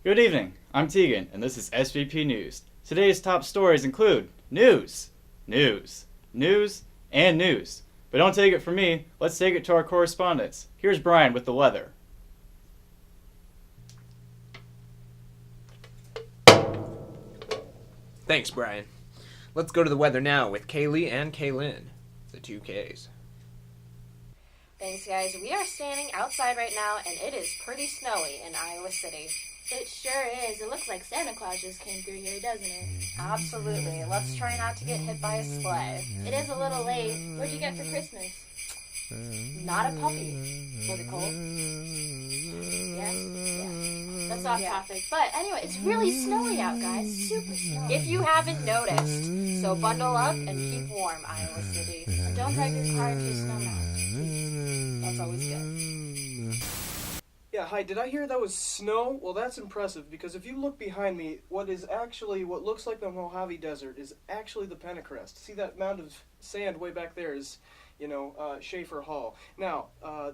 Good evening, I'm Tegan, and this is SVP News. Today's top stories include news, news, news, and news. But don't take it from me, let's take it to our correspondents. Here's Brian with the weather. Thanks, Brian. Let's go to the weather now with Kaylee and Kaylin, the two Ks. Thanks, guys. We are standing outside right now, and it is pretty snowy in Iowa City. It sure is. It looks like Santa Claus just came through here, doesn't it? Absolutely. Let's try not to get hit by a sleigh. It is a little late. What'd you get for Christmas? Not a puppy. Was it cold? Yeah. That's off topic. But anyway, it's really snowy out, guys. Super snowy. If you haven't noticed, so bundle up and keep warm, Iowa City. And don't drive your car into a snow mountain. That's always good. Yeah, hi, did I hear that was snow? Well, that's impressive, because if you look behind me, what looks like the Mojave Desert is actually the Pentacrest. See that mound of sand way back there is, Schaefer Hall. Now,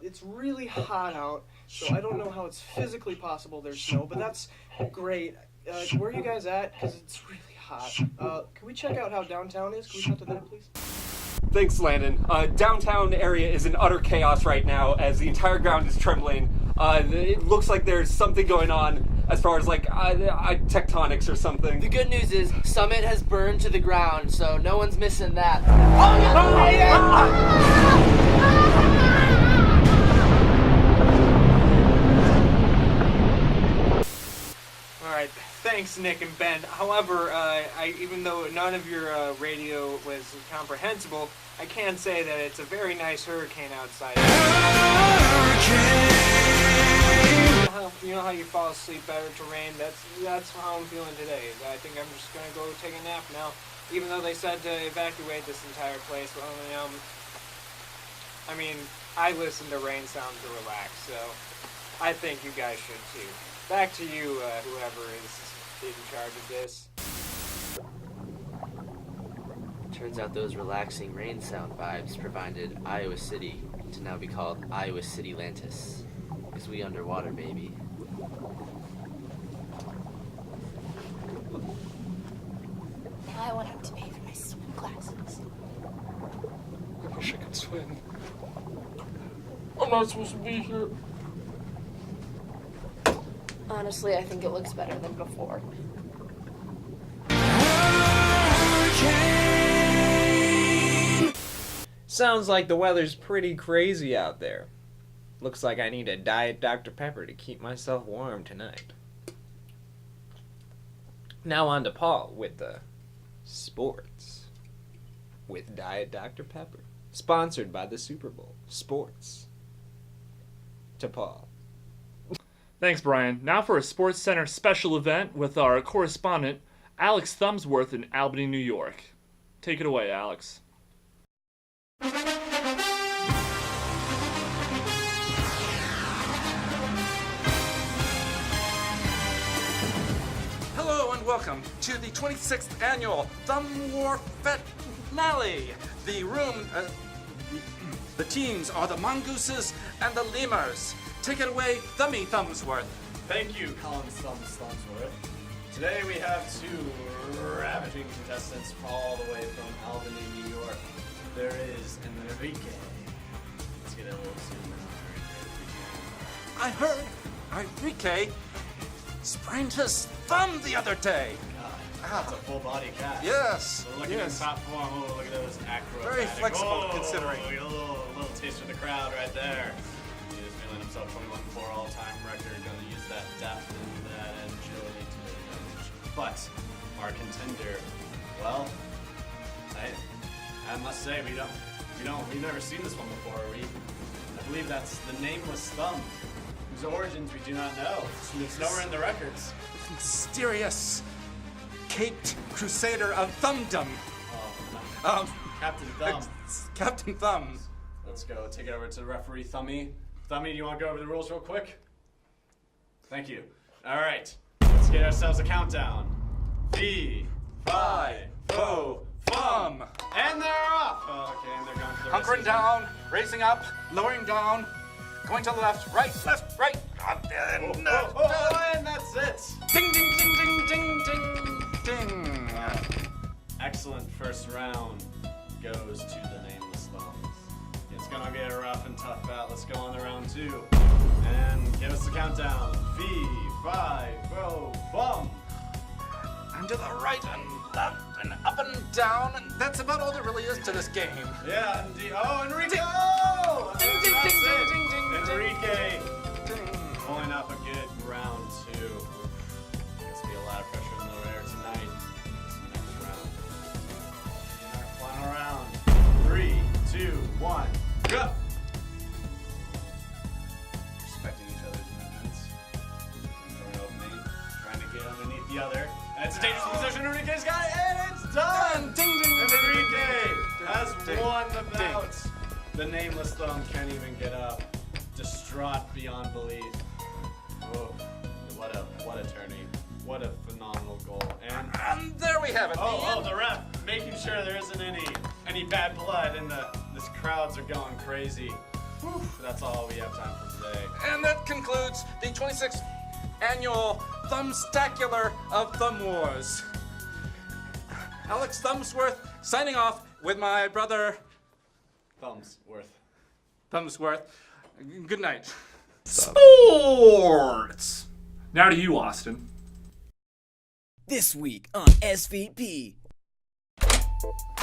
it's really hot out, so I don't know how it's physically possible there's snow, but that's great. Where are you guys at? Because it's really hot. Can we check out how downtown is? Can we cut to that, please? Thanks, Landon. Downtown area is in utter chaos right now as the entire ground is trembling. It looks like there's something going on as far as tectonics or something. The good news is Summit has burned to the ground, so no one's missing that. Alright, thanks Nick and Ben. However, even though none of your radio was comprehensible, I can say that it's a very nice hurricane outside. You know how you fall asleep better to rain? That's how I'm feeling today. I think I'm just gonna go take a nap now. Even though they said to evacuate this entire place, I listen to rain sounds to relax, so I think you guys should too. Back to you, whoever is in charge of this. Turns out those relaxing rain sound vibes provided Iowa City to now be called Iowa City Lantis. Because we underwater, baby. Now I won't have to pay for my swim classes. I wish I could swim. I'm not supposed to be here. Honestly, I think it looks better than before. Sounds like the weather's pretty crazy out there. Looks like I need a Diet Dr. Pepper to keep myself warm tonight. Now on to Paul with the sports. With Diet Dr. Pepper. Sponsored by the Super Bowl. Sports. To Paul. Thanks, Brian. Now for a Sports Center special event with our correspondent, Alex Thumbsworth in Albany, New York. Take it away, Alex. Hello and welcome to the 26th annual Thumb War Finale. The teams are the Mongooses and the Lemurs. Take it away, Thummy Thumbsworth. Thank you, Colin Thumbsworth. Today we have two ravaging contestants all the way from Albany, New York. There is Enrique. Let's get a little zoom in on I heard Enrique sprained his thumb the other day. God, that's a full body cast. Yes. So look at his top form. Oh, look at those acrobatics. Very flexible considering. A little taste for the crowd right there. He is feeling himself 21-4 all-time record. Going to use that depth and that agility to their advantage. But our contender, well, I must say we've never seen this one before. I believe that's the Nameless Thumb, whose origins we do not know. It's nowhere in the records. Mysterious caped crusader of Thumbdom. Captain Thumb. Captain Thumb. Let's go. Take it over to the referee, Thummy. Thummy, do you want to go over the rules real quick? Thank you. All right. Let's get ourselves a countdown. 3, 5, 4, Thumb. and they're off. Oh, okay, and they're going for the Hunkering down, raising up, lowering down, going to the left, right, And that's it. Ding, ding, ding, ding, ding, ding, ding. Excellent first round goes to the Nameless Thumbs. It's gonna be a rough and tough battle. Let's go on to round 2. And give us the countdown. V-5-0, bum. And to the right and left and up and down. And that's about all there really is to this game. Yeah, indeed. Oh, Enrique! Ding, ding, That's ding, it. ding, ding, ding, Enrique ding. pulling off a good round 2. There's gonna be a lot of pressure in the air tonight. This next round. In our final round. 3, 2, 1, go! Respecting each other's movements. For an opening. Trying to get underneath the other. And it's a dangerous position. Enrique's got it, and it's done! Ding, ding, And ding, Enrique ding, has ding, won the ding. bout. The Nameless Thumb can't even get up. Distraught beyond belief. Oh, what a turning. What a phenomenal goal. And there we have it. The ref making sure there isn't any bad blood and this crowds are going crazy. Whew, that's all we have time for today. And that concludes the 26th annual Thumbstacular of Thumb Wars. Alex Thumbsworth signing off with my brother Thumbsworth. Good night. Sports! Now to you, Austin. This week on SVP.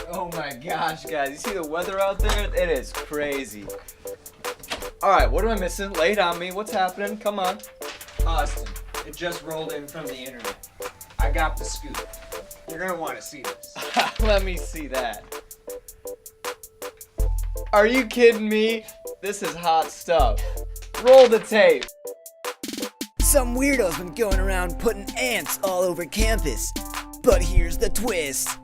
Oh my gosh, guys. You see the weather out there? It is crazy. Alright, what am I missing? Lay it on me. What's happening? Come on. Austin, it just rolled in from the internet. I got the scoop. You're gonna want to see this. Let me see that. Are you kidding me? This is hot stuff. Roll the tape. Some weirdo's been going around putting ants all over campus. But here's the twist.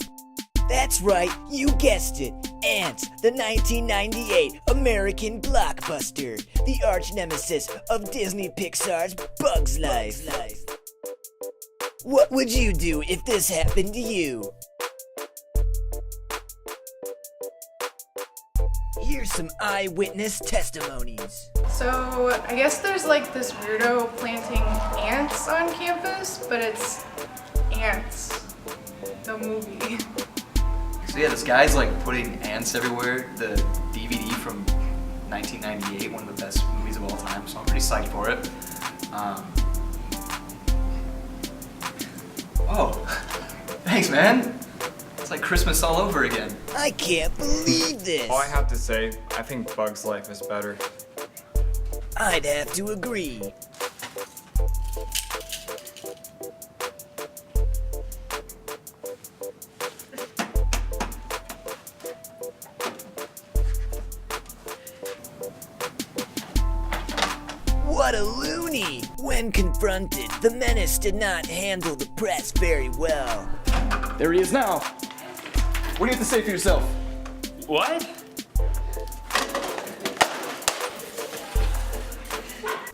That's right, you guessed it. Ants, the 1998 American blockbuster. The arch nemesis of Disney Pixar's Bug's Life. What would you do if this happened to you? Here's some eyewitness testimonies. So, I guess there's like this weirdo planting ants on campus, but it's Ants, the movie. So yeah, this guy's like putting ants everywhere. The DVD from 1998, one of the best movies of all time, so I'm pretty psyched for it. Oh, thanks man. It's like Christmas all over again. I can't believe this. All I have to say, I think Bug's Life is better. I'd have to agree. What a loony! When confronted, the menace did not handle the press very well. There he is now. What do you have to say for yourself? What?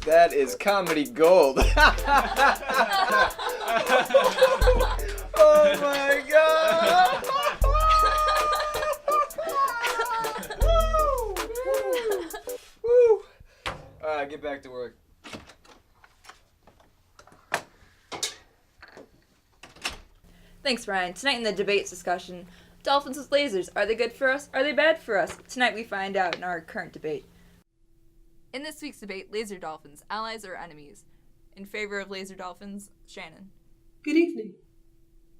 That is comedy gold. Oh my god! Woo! Alright, get back to work. Thanks, Ryan. Tonight in the debates discussion, dolphins with lasers, are they good for us? Are they bad for us? Tonight we find out in our current debate. In this week's debate, laser dolphins, allies or enemies? In favor of laser dolphins, Shannon. Good evening.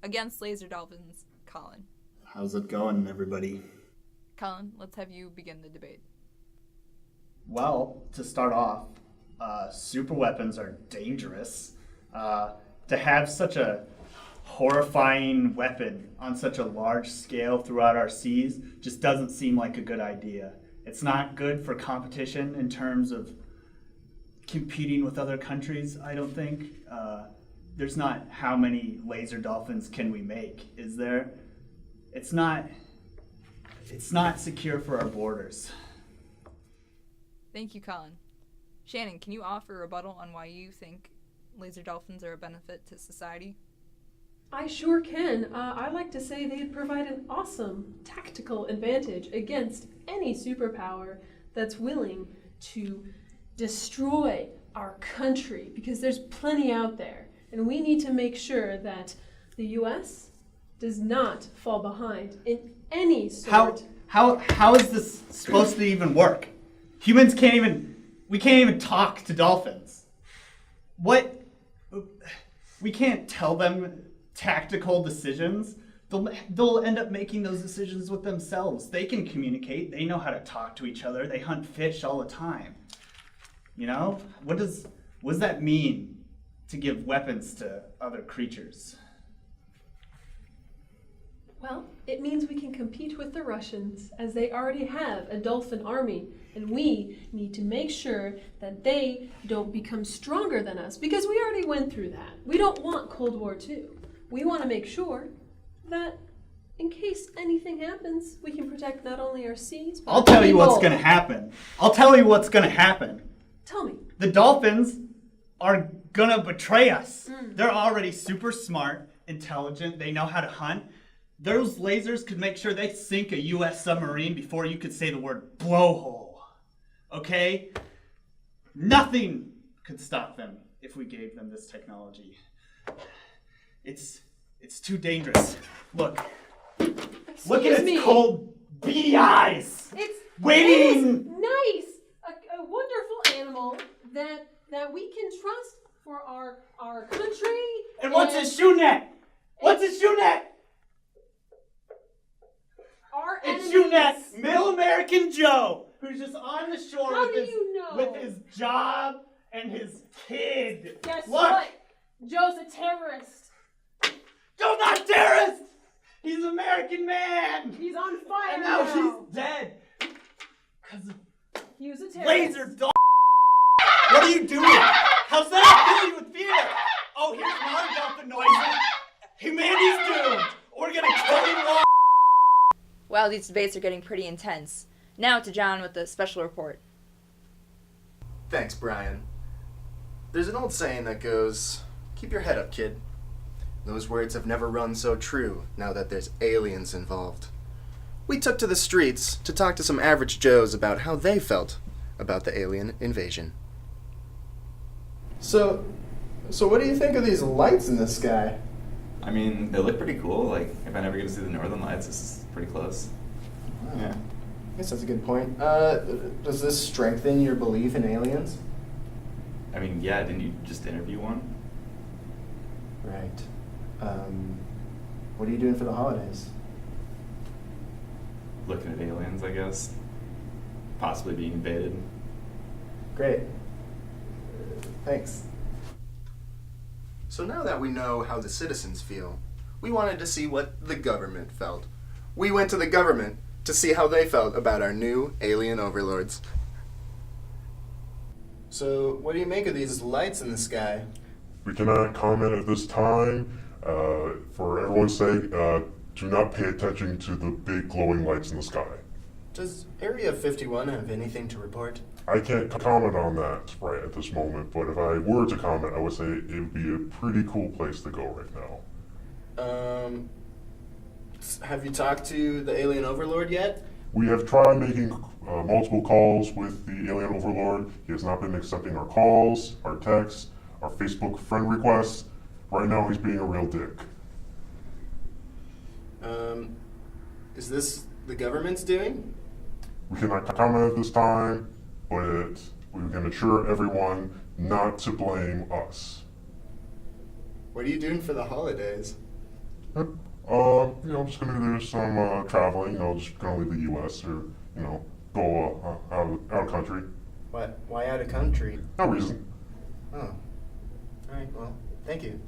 Against laser dolphins, Colin. How's it going, everybody? Colin, let's have you begin the debate. Well, to start off, super weapons are dangerous. To have such a horrifying weapon on such a large scale throughout our seas just doesn't seem like a good idea. It's not good for competition in terms of competing with other countries, I don't think. There's not how many laser dolphins can we make, is there? It's not secure for our borders. Thank you, Colin. Shannon, can you offer a rebuttal on why you think laser dolphins are a benefit to society? I sure can. I'd like to say they'd provide an awesome tactical advantage against any superpower that's willing to destroy our country, because there's plenty out there, and we need to make sure that the U.S. does not fall behind in any sort. How is this supposed to even work? Humans we can't even talk to dolphins. What? We can't tell them tactical decisions. They'll end up making those decisions with themselves. They can communicate. They know how to talk to each other. They hunt fish all the time. You know? What does that mean to give weapons to other creatures? Well, it means we can compete with the Russians, as they already have a dolphin army, and we need to make sure that they don't become stronger than us, because we already went through that. We don't want Cold War II. We want to make sure that in case anything happens, we can protect not only our seas, but I'll tell you what's going to happen. Tell me. The dolphins are going to betray us. They're already super smart, intelligent. They know how to hunt. Those lasers could make sure they sink a U.S. submarine before you could say the word blowhole. Okay? Nothing could stop them if we gave them this technology. It's too dangerous. Look at its cold, beady eyes. It's waiting. Nice. A wonderful animal that we can trust for our country. And what's his shoe net? What's his shoe net? It's shoe net. Middle American Joe, who's just on the shore with his job and his kid. Guess Look. what? Joe's a terrorist. Joe's not a terrorist. He's an American man. He's on fire And now he's dead. He was a terrorist. Laser dog. What are you doing? How's that fill you with fear? Oh, here's more dolphin noises. Humanity's doomed. We're gonna kill him all. Wow, these debates are getting pretty intense. Now to John with the special report. Thanks, Brian. There's an old saying that goes, keep your head up, kid. Those words have never run so true now that there's aliens involved. We took to the streets to talk to some average Joes about how they felt about the alien invasion. So what do you think of these lights in the sky? I mean, they look pretty cool. Like, if I never get to see the northern lights, this is pretty close. Oh, yeah. I guess that's a good point. Does this strengthen your belief in aliens? I mean, yeah, didn't you just interview one? Right. What are you doing for the holidays? Looking at aliens, I guess. Possibly being invaded. Great. Thanks. So now that we know how the citizens feel, we wanted to see what the government felt. We went to the government to see how they felt about our new alien overlords. So what do you make of these lights in the sky? We cannot comment at this time. For everyone's sake, do not pay attention to the big glowing lights in the sky. Does Area 51 have anything to report? I can't comment on that right at this moment, but if I were to comment, I would say it would be a pretty cool place to go right now. Have you talked to the alien overlord yet? We have tried making multiple calls with the alien overlord. He has not been accepting our calls, our texts, our Facebook friend requests. Right now, he's being a real dick. Is this the government's doing? We cannot comment at this time, but we can assure everyone not to blame us. What are you doing for the holidays? I'm just gonna do some traveling. Just gonna leave the U.S. or, go out of country. What? Why out of country? No reason. Oh. All right. Well, thank you.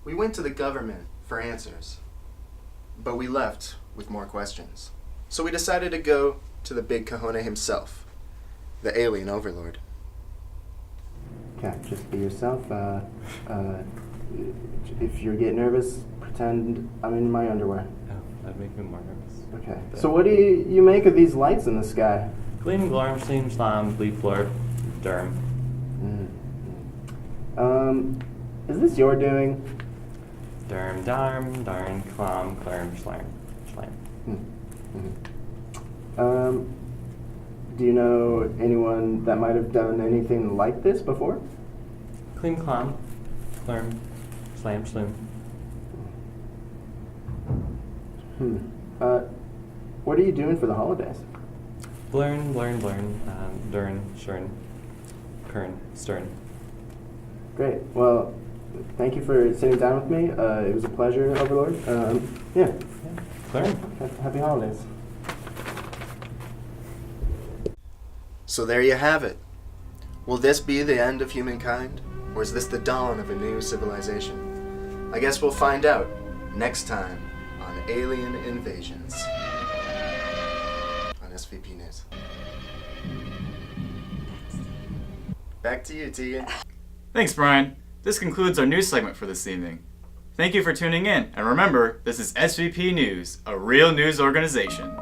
We went to the government for answers, but we left with more questions. So we decided to go to the big kahuna himself, the alien overlord. Okay, just be yourself. If you get nervous, pretend I'm in my underwear. Oh, that'd make me more nervous. Okay. So what do you make of these lights in the sky? Gleaming Glormstein, Slam, Bleep Blur, Derm. Is this your doing? Derm, Darm, Darn, Clom, Clerm, Schlarm, Schlam. Do you know anyone that might have done anything like this before? Clean clam. Slurm. Slam sloom. What are you doing for the holidays? Blurn, Dern, Shern, Kern, Stern. Great. Well, thank you for sitting down with me. It was a pleasure, Overlord. Yeah. Blurn. Happy holidays. So there you have it. Will this be the end of humankind? Or is this the dawn of a new civilization? I guess we'll find out next time on Alien Invasions on SVP News. Back to you, Tegan. Thanks, Brian. This concludes our news segment for this evening. Thank you for tuning in, and remember, this is SVP News, a real news organization.